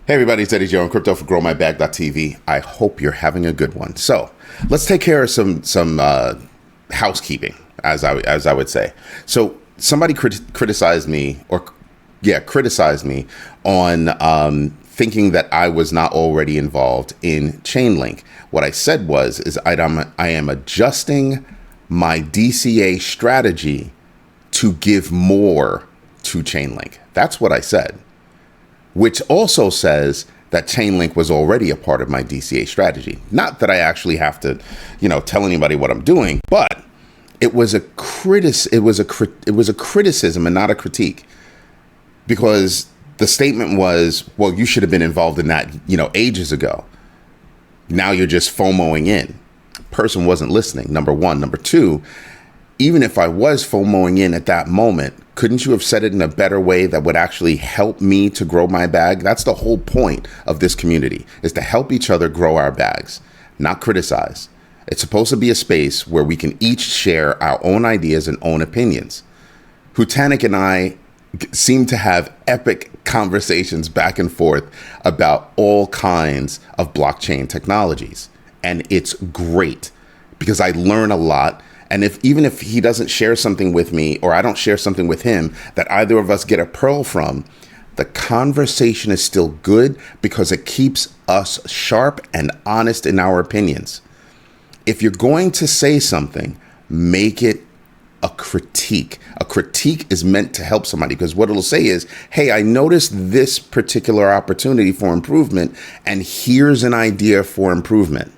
Hey everybody, it's Eddie Joe on Crypto for GrowMyBag.tv. I hope you're having a good one. So let's take care of some housekeeping, as I would say. So somebody criticized me on thinking that I was not already involved in Chainlink. What I said is I am adjusting my DCA strategy to give more to Chainlink. That's what I said. Which also says that Chainlink was already a part of my DCA strategy. Not that I actually have to, tell anybody what I'm doing, but it was a criticism and not a critique, because the statement was, well, you should have been involved in that, ages ago. Now you're just FOMOing in. Person wasn't listening, number one. Number two, even if I was FOMOing in at that moment, couldn't you have said it in a better way that would actually help me to grow my bag? That's the whole point of this community, is to help each other grow our bags, not criticize. It's supposed to be a space where we can each share our own ideas and own opinions. Hutanik and I seem to have epic conversations back and forth about all kinds of blockchain technologies. And it's great because I learn a lot. And even if he doesn't share something with me, or I don't share something with him that either of us get a pearl from, the conversation is still good because it keeps us sharp and honest in our opinions. If you're going to say something, make it a critique. A critique is meant to help somebody, because what it'll say is, hey, I noticed this particular opportunity for improvement, and here's an idea for improvement,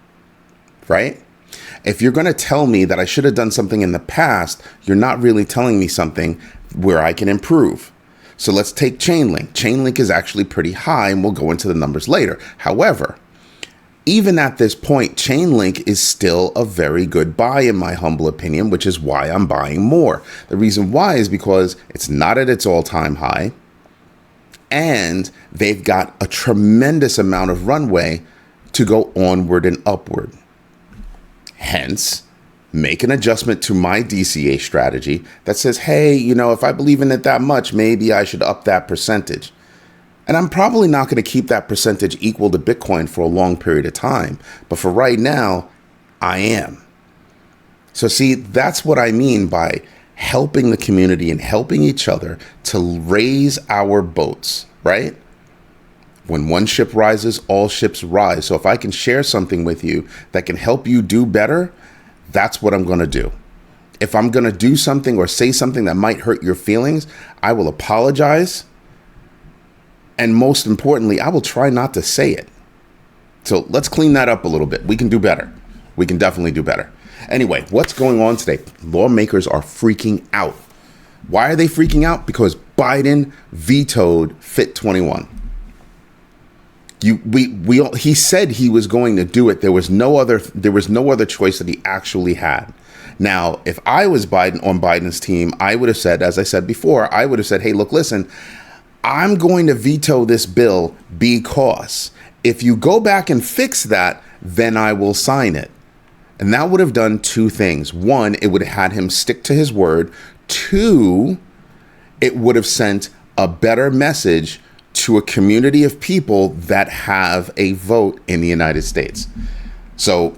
right? If you're going to tell me that I should have done something in the past, you're not really telling me something where I can improve. So let's take Chainlink. Chainlink is actually pretty high, and we'll go into the numbers later. However, even at this point, Chainlink is still a very good buy, in my humble opinion, which is why I'm buying more. The reason why is because it's not at its all-time high, and they've got a tremendous amount of runway to go onward and upward. Hence, make an adjustment to my DCA strategy that says, hey, if I believe in it that much, maybe I should up that percentage. And I'm probably not going to keep that percentage equal to Bitcoin for a long period of time. But for right now, I am. So see, that's what I mean by helping the community and helping each other to raise our boats, right? When one ship rises, all ships rise. So if I can share something with you that can help you do better, that's what I'm going to do. If I'm going to do something or say something that might hurt your feelings, I will apologize. And most importantly, I will try not to say it. So let's clean that up a little bit. We can do better. We can definitely do better. Anyway, what's going on today? Lawmakers are freaking out. Why are they freaking out? Because Biden vetoed FIT21. He said he was going to do it. There was no other choice that he actually had. Now, if I was on Biden's team, I would have said, as I said before, I would have said, hey, look, listen, I'm going to veto this bill because if you go back and fix that, then I will sign it. And that would have done two things. One, it would have had him stick to his word. Two, it would have sent a better message to a community of people that have a vote in the United States. So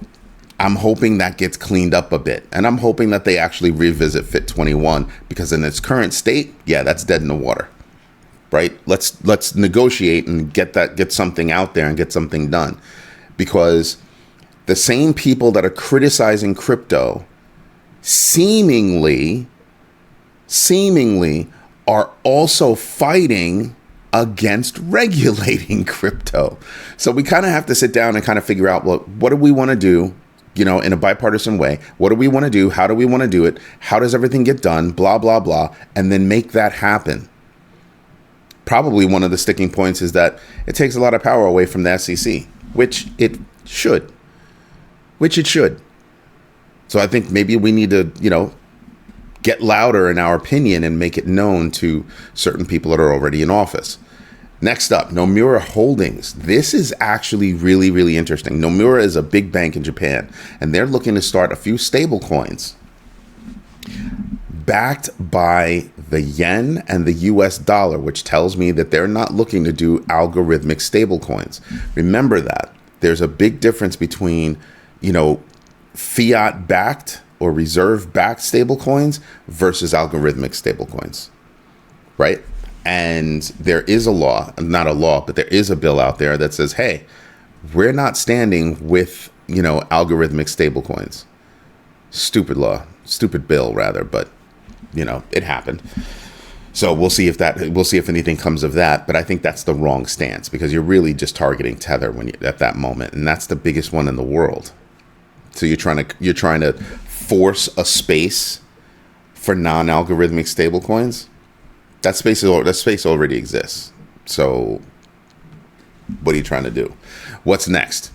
I'm hoping that gets cleaned up a bit. And I'm hoping that they actually revisit FIT21, because in its current state, yeah, that's dead in the water, right? Let's negotiate and get something out there and get something done. Because the same people that are criticizing crypto seemingly are also fighting against regulating crypto. So we kind of have to sit down and kind of figure out, well, what do we want to do, in a bipartisan way? What do we want to do? How do we want to do it? How does everything get done? Blah, blah, blah. And then make that happen. Probably one of the sticking points is that it takes a lot of power away from the SEC, which it should. So I think maybe we need to, get louder in our opinion and make it known to certain people that are already in office. Next up, Nomura Holdings. This is actually really, really interesting. Nomura is a big bank in Japan, and they're looking to start a few stablecoins backed by the yen and the US dollar, which tells me that they're not looking to do algorithmic stablecoins. Remember that. There's a big difference between, fiat backed or reserve backed stablecoins versus algorithmic stablecoins, right? And there is not a law, but there is a bill out there that says, hey, we're not standing with, algorithmic stablecoins. Stupid bill rather, but it happened. So we'll see if anything comes of that. But I think that's the wrong stance, because you're really just targeting Tether at that moment, and that's the biggest one in the world. So you're trying to force a space for non-algorithmic stablecoins. That space already exists. So what are you trying to do? What's next?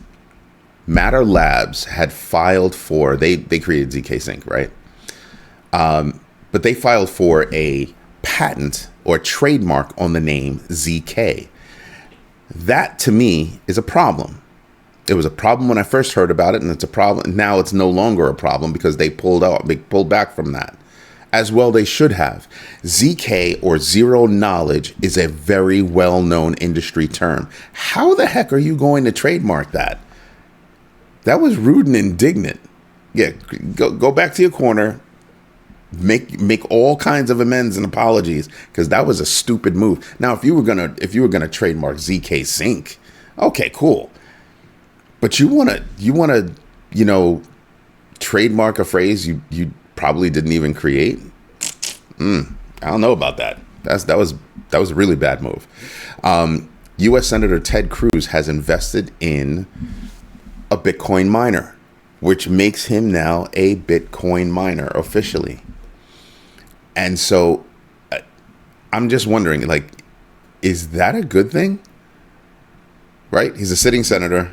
Matter Labs had filed for, they created zkSync, right? But they filed for a patent or trademark on the name ZK. That to me is a problem. It was a problem when I first heard about it, and it's a problem now. It's no longer a problem because they pulled back from that. As well they should have. ZK, or zero knowledge, is a very well-known industry term. How the heck are you going to trademark that? That was rude and indignant. Yeah, go back to your corner. Make all kinds of amends and apologies, because that was a stupid move. Now, if you were gonna trademark zkSync, okay, cool. But you wanna trademark a phrase you probably didn't even create. I don't know about that. That was a really bad move. U.S. Senator Ted Cruz has invested in a Bitcoin miner, which makes him now a Bitcoin miner officially. And so I'm just wondering, is that a good thing? Right? He's a sitting senator.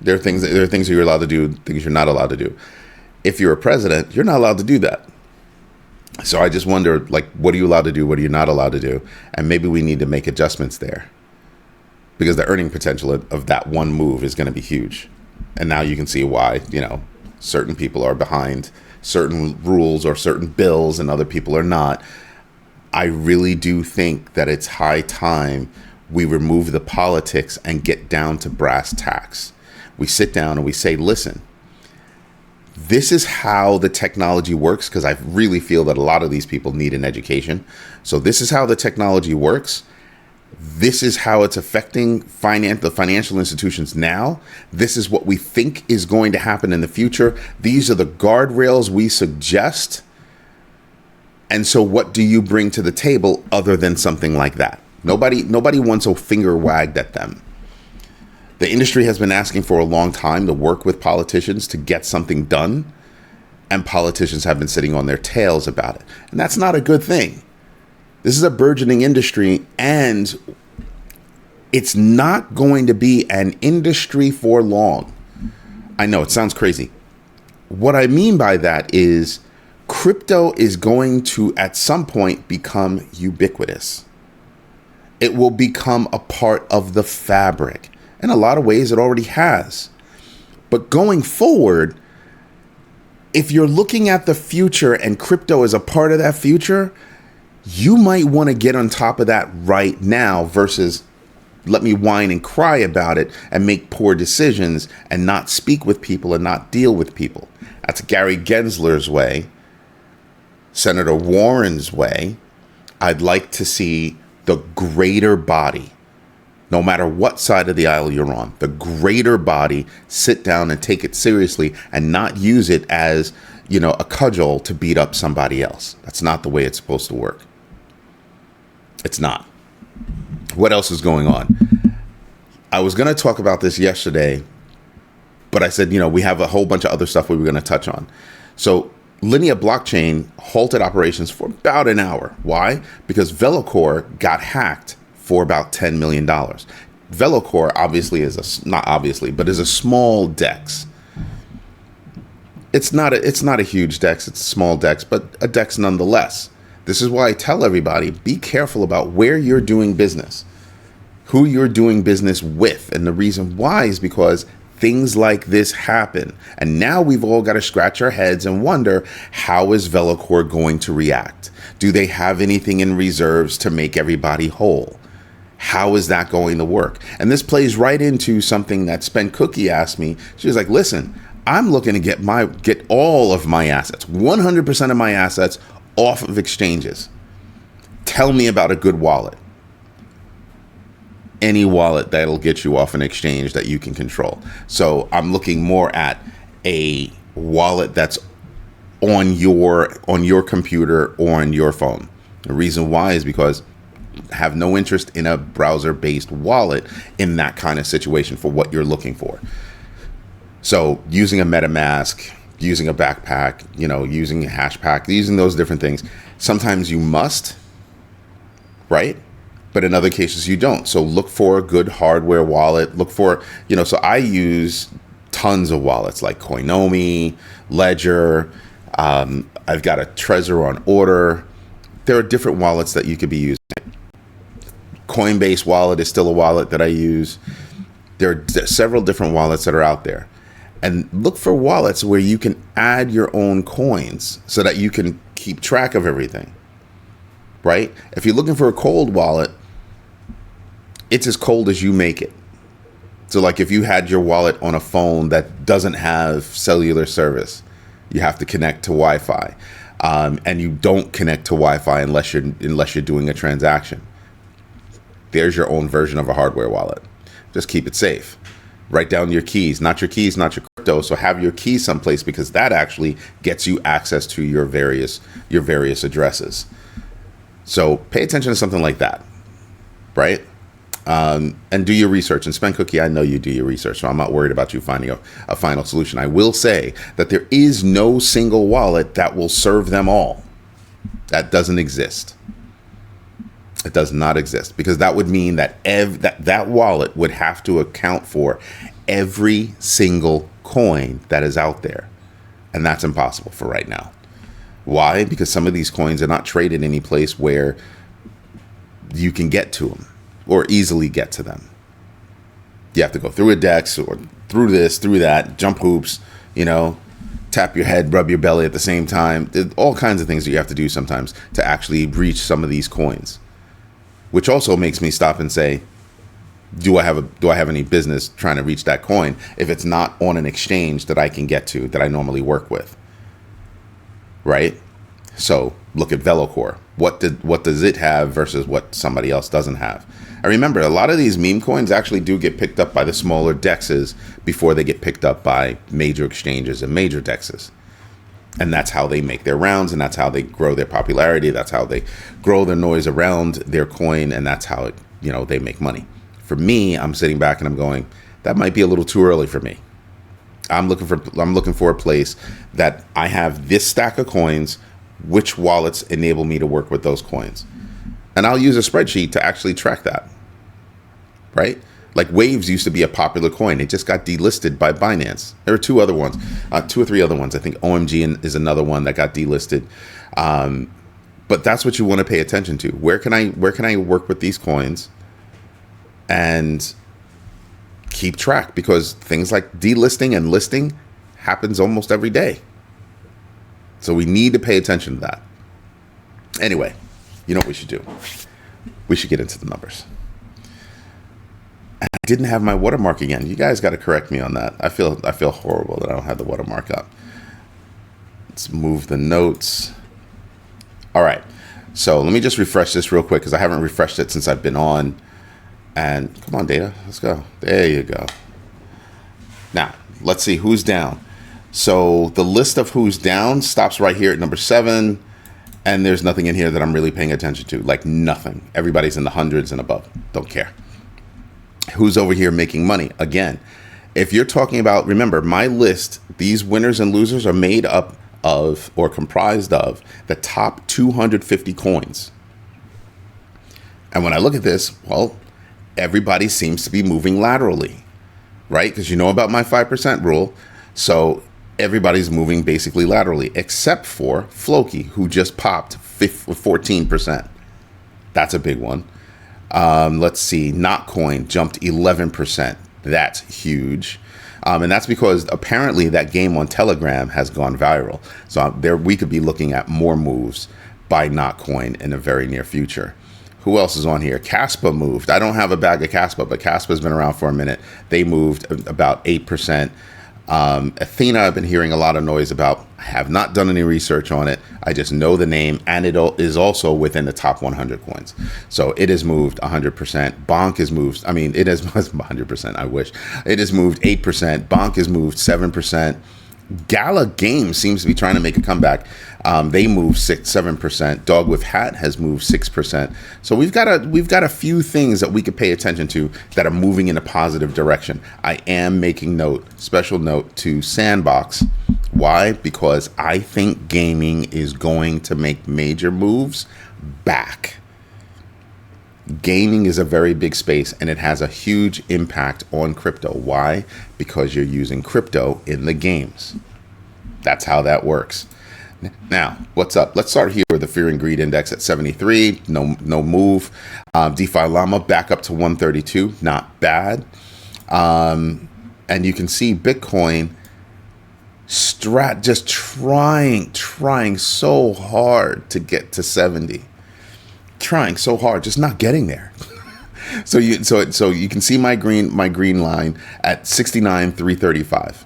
There are things that you're allowed to do, things you're not allowed to do. If you're a president, you're not allowed to do that. So I just wonder, what are you allowed to do? What are you not allowed to do? And maybe we need to make adjustments there, because the earning potential of that one move is going to be huge. And now you can see why, certain people are behind certain rules or certain bills and other people are not. I really do think that it's high time we remove the politics and get down to brass tacks. We sit down and we say, listen, this is how the technology works, because I really feel that a lot of these people need an education. So this is how the technology works. This is how it's affecting the financial institutions now. This is what we think is going to happen in the future. These are the guardrails we suggest. And so what do you bring to the table other than something like that? Nobody wants a finger wagged at them. The industry has been asking for a long time to work with politicians to get something done, and politicians have been sitting on their tails about it. And that's not a good thing. This is a burgeoning industry, and it's not going to be an industry for long. I know it sounds crazy. What I mean by that is crypto is going to, at some point, become ubiquitous. It will become a part of the fabric. In a lot of ways, it already has. But going forward, if you're looking at the future and crypto is a part of that future, you might want to get on top of that right now versus let me whine and cry about it and make poor decisions and not speak with people and not deal with people. That's Gary Gensler's way, Senator Warren's way. I'd like to see the greater body, no matter what side of the aisle you're on, the greater body sit down and take it seriously and not use it as, a cudgel to beat up somebody else. That's not the way it's supposed to work. It's not. What else is going on? I was going to talk about this yesterday, but I said, we have a whole bunch of other stuff we were going to touch on. So Linea Blockchain halted operations for about an hour. Why? Because Velocore got hacked for about $10 million. Velocore obviously is is a small DEX. It's not a huge DEX, it's a small DEX, but a DEX nonetheless. This is why I tell everybody, be careful about where you're doing business, who you're doing business with. And the reason why is because things like this happen. And now we've all got to scratch our heads and wonder, how is Velocore going to react? Do they have anything in reserves to make everybody whole? How is that going to work? And this plays right into something that Spen Cookie asked me. She was like, listen, I'm looking to get all of my assets, 100% of my assets off of exchanges. Tell me about a good wallet. Any wallet that'll get you off an exchange that you can control. So I'm looking more at a wallet that's on your computer or on your phone. The reason why is because I have no interest in a browser-based wallet in that kind of situation for what you're looking for. So using a MetaMask, using a backpack, using a Hashpack, using those different things, sometimes you must, right? But in other cases you don't. So look for a good hardware wallet. Look for, so I use tons of wallets like Coinomi, Ledger. I've got a Trezor on order. There are different wallets that you could be using. Coinbase wallet is still a wallet that I use. There are several different wallets that are out there. And look for wallets where you can add your own coins so that you can keep track of everything, right? If you're looking for a cold wallet, it's as cold as you make it. So like if you had your wallet on a phone that doesn't have cellular service, you have to connect to Wi-Fi, and you don't connect to Wi-Fi unless you're doing a transaction. There's your own version of a hardware wallet. Just keep it safe. Write down your keys, not your crypto. So have your keys someplace, because that actually gets you access to your various addresses. So pay attention to something like that, right? And do your research. And Spen Cookie, I know you do your research, so I'm not worried about you finding a final solution. I will say that there is no single wallet that will serve them all. That doesn't exist. It does not exist, because that would mean that that wallet would have to account for every single coin that is out there. And that's impossible for right now. Why? Because some of these coins are not traded any place where you can get to them or easily get to them. You have to go through a DEX or through this, through that, jump hoops, tap your head, rub your belly at the same time. There's all kinds of things that you have to do sometimes to actually reach some of these coins. Which also makes me stop and say, do I have any business trying to reach that coin if it's not on an exchange that I can get to, that I normally work with, right? So look at Velocore. What does it have versus what somebody else doesn't have? I remember a lot of these meme coins actually do get picked up by the smaller DEXs before they get picked up by major exchanges and major DEXs. And that's how they make their rounds, and that's how they grow their popularity. That's how they grow their noise around their coin, and that's how they make money. For me, I'm sitting back and I'm going, that might be a little too early for me. I'm looking for a place that I have this stack of coins, which wallets enable me to work with those coins. And I'll use a spreadsheet to actually track that, right? Like Waves used to be a popular coin. It just got delisted by Binance. There are two or three other ones. I think OMG is another one that got delisted. But that's what you want to pay attention to. Where can I work with these coins and keep track? Because things like delisting and listing happens almost every day. So we need to pay attention to that. Anyway, you know what we should do? We should get into the numbers. I didn't have my watermark again. You guys got to correct me on that. I feel horrible that I don't have the watermark up. Let's move the notes. All right. So let me just refresh this real quick, because I haven't refreshed it since I've been on. And come on, data. Let's go. There you go. Now, let's see who's down. So the list of who's down stops right here at number 7. And there's nothing in here that I'm really paying attention to. Like nothing. Everybody's in the hundreds and above. Don't care. Who's over here making money? Again, if you're talking about, remember, my list, these winners and losers are made up of or comprised of the top 250 coins. And when I look at this, well, everybody seems to be moving laterally, right? Because you know about my 5% rule. So everybody's moving basically laterally, except for Floki, who just popped 14%. That's a big one. Let's see. Notcoin jumped 11%. That's huge. And that's because apparently that game on Telegram has gone viral. So there we could be looking at more moves by Notcoin in the very near future. Who else is on here? Caspa moved. I don't have a bag of Caspa, but Caspa's been around for a minute. They moved about 8%. Athena, I've been hearing a lot of noise about. I have not done any research on it. I just know the name, and it is also within the top 100 coins. So it has moved 100%. Bonk has moved. I mean, it has 100%. I wish. It has moved 8%. Bonk has moved 7%. Gala Games seems to be trying to make a comeback. They moved 7%. Dog with Hat has moved 6%. So we've got a few things that we could pay attention to that are moving in a positive direction. I am making special note to Sandbox. Why? Because I think gaming is going to make major moves back. Gaming is a very big space, and it has a huge impact on crypto. Why? Because you're using crypto in the games. That's how that works. Now, what's up? Let's start here with the Fear and Greed Index at 73. No move. DeFi Llama back up to 132. Not bad. And you can see Bitcoin just trying so hard to get to 70. Trying so hard, just not getting there. So you can see my green line at 69,335.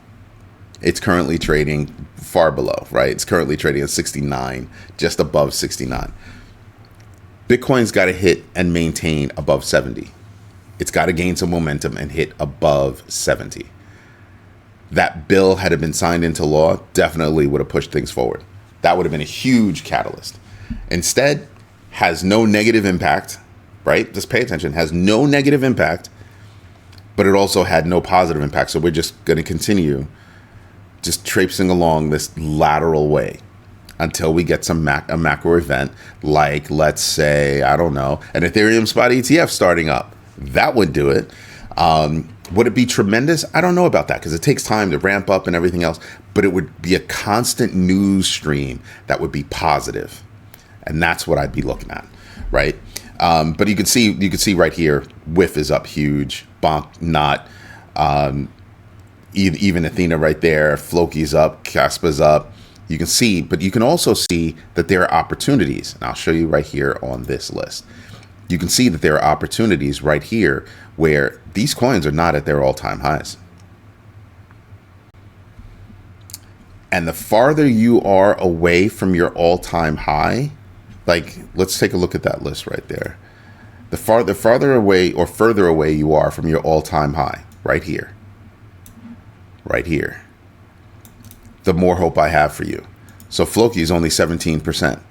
It's currently trading far below, right? It's currently trading at 69, just above 69. Bitcoin's got to hit and maintain above 70. It's got to gain some momentum and hit above 70. That bill, had it been signed into law, definitely would have pushed things forward. That would have been a huge catalyst. Instead, has no negative impact, right? Just pay attention. Has no negative impact, but it also had no positive impact. So we're just going to continue just traipsing along this lateral way until we get some a macro event, like, let's say, I don't know, an Ethereum spot ETF starting up. That would do it. Would it be tremendous? I don't know about that, because it takes time to ramp up and everything else, but it would be a constant news stream that would be positive. And that's what I'd be looking at, right? But you can see right here, WIF is up huge, Bonk not, even Athena right there, Floki's up, Caspa's up. You can see, but you can also see that there are opportunities. And I'll show you right here on this list. You can see that there are opportunities right here where these coins are not at their all-time highs. And the farther you are away from your all-time high, like, let's take a look at that list right there. The farther away or further away you are from your all-time high, right here, the more hope I have for you. So Floki is only 17%.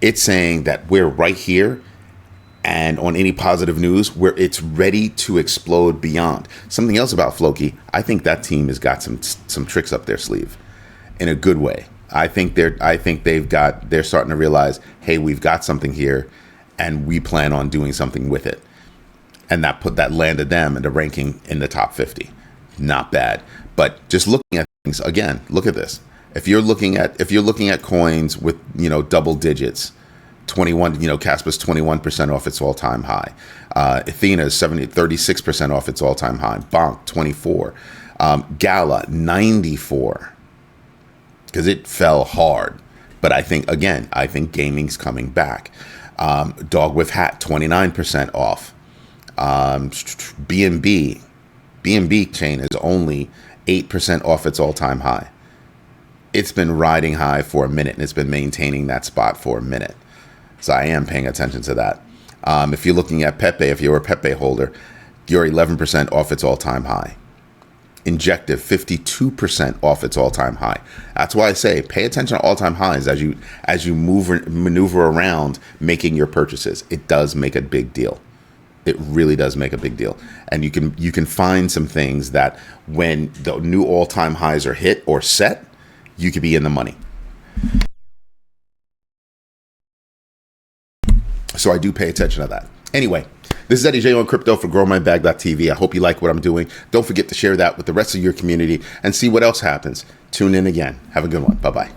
It's saying that we're right here, and on any positive news, where it's ready to explode beyond. Something else about Floki, I think that team has got some tricks up their sleeve in a good way. I think they're starting to realize, hey, we've got something here, and we plan on doing something with it. And that landed them in the ranking in the top 50. Not bad. But just looking at things again, look at this. If you're looking at coins with, double digits, 21, Caspa's 21% off its all-time high. Athena is 36% off its all-time high. Bonk 24. Gala 94. Because it fell hard. But I think gaming's coming back. Dog with Hat, 29% off. BNB chain is only 8% off its all-time high. It's been riding high for a minute, and it's been maintaining that spot for a minute. So I am paying attention to that. If you're looking at Pepe, if you're a Pepe holder, you're 11% off its all-time high. Injective, 52% off its all-time high. That's why I say pay attention to all-time highs as you maneuver around making your purchases. It does make a big deal. It really does make a big deal. And you can find some things that when the new all-time highs are hit or set, you could be in the money. So I do pay attention to that. Anyway, this is Eddie J on crypto for growmybag.tv. I hope you like what I'm doing. Don't forget to share that with the rest of your community and see what else happens. Tune in again. Have a good one. Bye-bye.